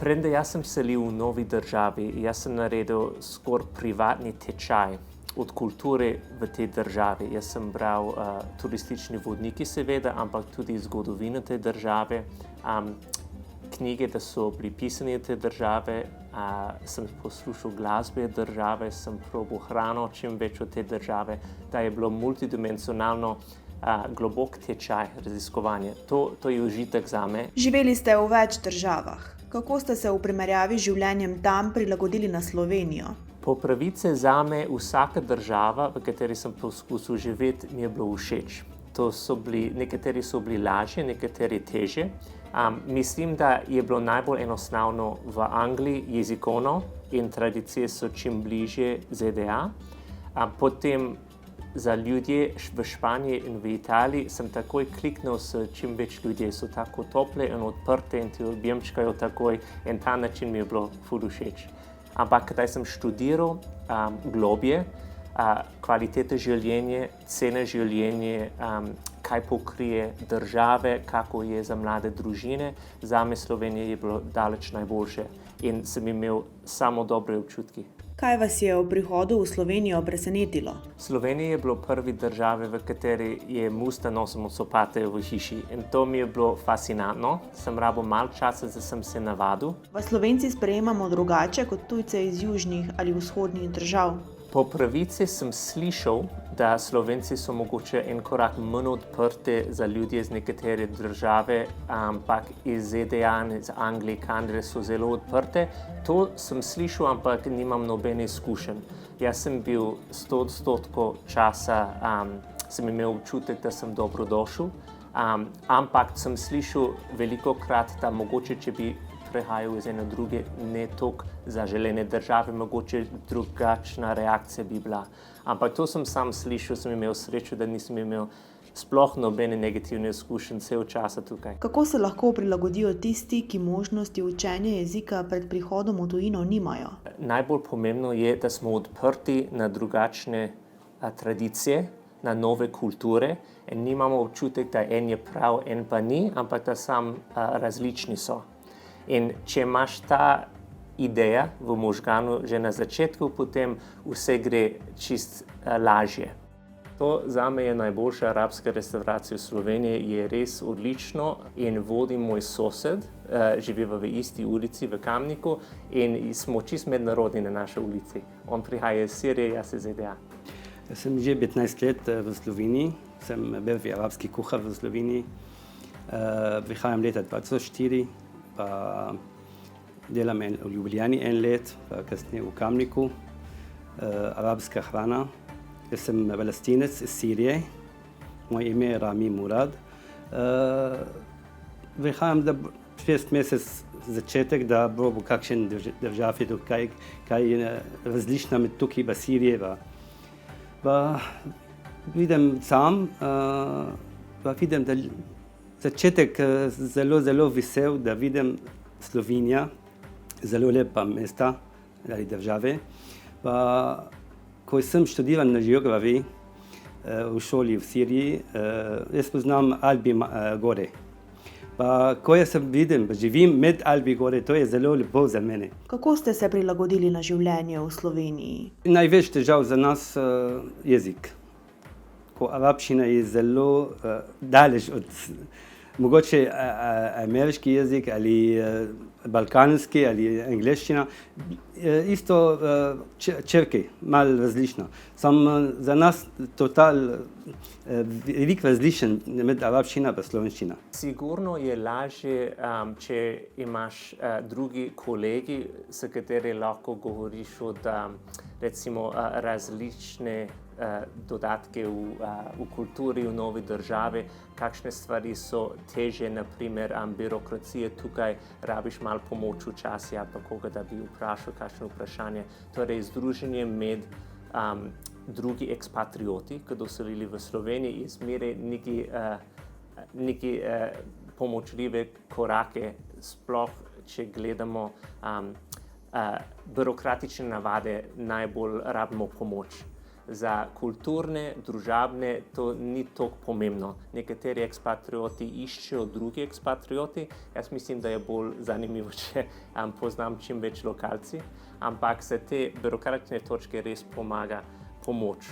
Preden jaz sem selil v novi državi, jaz sem naredil skoraj privatni tečaj od kulture v tej državi. Jaz sem bral turistični vodniki seveda, ampak tudi zgodovino te države, knjige, da so bili pisani te države, sem poslušal glasbe države, sem probal hrano čim več od te države, da je bilo multidimenzionalno globok tečaj raziskovanja. To je užitek zame. Živeli ste v več državah. Kako ste se v primerjavi z življenjem tam prilagodili na Slovenijo? Po pravice zame vsaka država, v kateri sem poskusil živeti, mi je bilo všeč. Nekateri so bili lažje, nekateri težje. Mislim, da je bilo najbolj enostavno v Angliji jezikovno in tradicije so čim bližje ZDA. Potem za ljudje v Španiji in v Italiji sem takoj kliknil s čim več ljudje, so tako tople in odprte in ti objemčkajo takoj in ta način mi je bilo ful všeč. Ampak kadaj sem študiral globje, kvalitete življenja, cene življenja, kaj pokrije države, kako je za mlade družine, zame Slovenija je bilo daleč najboljše in sem imel samo dobre občutki. Kaj vas je v prihodu v Slovenijo presenetilo? Slovenija je bilo prvi države, v kateri je musta nosila copate v hiši in to mi je bilo fascinantno. Sem rabil malo časa, da sem se navadil. Vas Slovenci sprejemamo drugače kot tujce iz južnih ali vzhodnih držav? Po pravici sem slišal, da Slovenci so mogoče en korak manj odprti za ljudi iz nekatere države, ampak iz ZDA in iz Anglije, Kanade so zelo odprte. To sem slišal, ampak nimam nobene izkušenj. Jaz sem bil 100% časa, sem imel občutek, da sem dobrodošel, ampak sem slišal velikokrat, da mogoče, če bi prehajal iz ene druge, ne toliko zaželene države, mogoče drugačna reakcija bi bila. Ampak to sem sam slišal, sem imel srečo, da nisem imel sploh nobene negativne izkušnje cel časa tukaj. Kako se lahko prilagodijo tisti, ki možnosti učenja jezika pred prihodom v tujino nimajo? Najbolj pomembno je, da smo odprti na drugačne tradicije, na nove kulture in nimamo občutek, da en je prav, en pa ni, ampak da sam različni so. In če imaš ta ideja v možganu že na začetku, potem vse gre čist lažje. To zame je najboljša arabska restauracija v Sloveniji, je res odlično in vodi moj sosed, živiva v isti ulici v Kamniku in smo čist mednarodni na naši ulici. On prihaja iz Sirije, jaz iz ZDA. Jaz sem že 15 let v Sloveniji, sem bil arabski kuhar v Sloveniji, prihajam leta 2004, pa delam v Ljubljani en let, pa kasneje v Kamniku, arabska hrana. Jaz sem Palestinec iz Sirije, moje ime je Rami Murad. Prihajam 6 mesec začetek, da probo kakšen državi, kaj je različno med tukaj v Siriji. Vidim sam, pa vidim, da začetek zelo vesel, da vidim Slovenija, zelo lepa mesta ali države. Ko sem študiral na geografiji v šoli v Siriji, jaz poznam Alpi gore. Ko jaz vidim, živim med Alpi gore, to je zelo lepo za mene. Kako ste se prilagodili na življenje v Sloveniji? Največ težav za nas jezik. Ko arabščina je zelo daleč od mogoče ameriški jezik ali balkanski ali angleščina, isto črke, malo različno. Za nas veliko različen med arabščina in slovenščina. Sigurno je lažje, če imaš drugi kolegi, s kateri lahko govoriš od recimo različne dodatke v kulturi, v novi državi, kakšne stvari so težje, naprimer birokracije, tukaj rabiš malo pomoč včasih ali pa koga, da bi vprašal kakšno vprašanje. Torej, združenje med drugi ekspatrioti, ki doselili v Sloveniji, izmeri neki pomočljive korake, sploh če gledamo birokratične navade, najbolj rabimo pomoč. Za kulturne, družabne to ni tako pomembno. Nekateri ekspatrioti iščejo drugi ekspatrioti. Jaz mislim, da je bolj zanimivo, če poznam čim več lokalci, ampak za te birokratne točke res pomaga pomoč.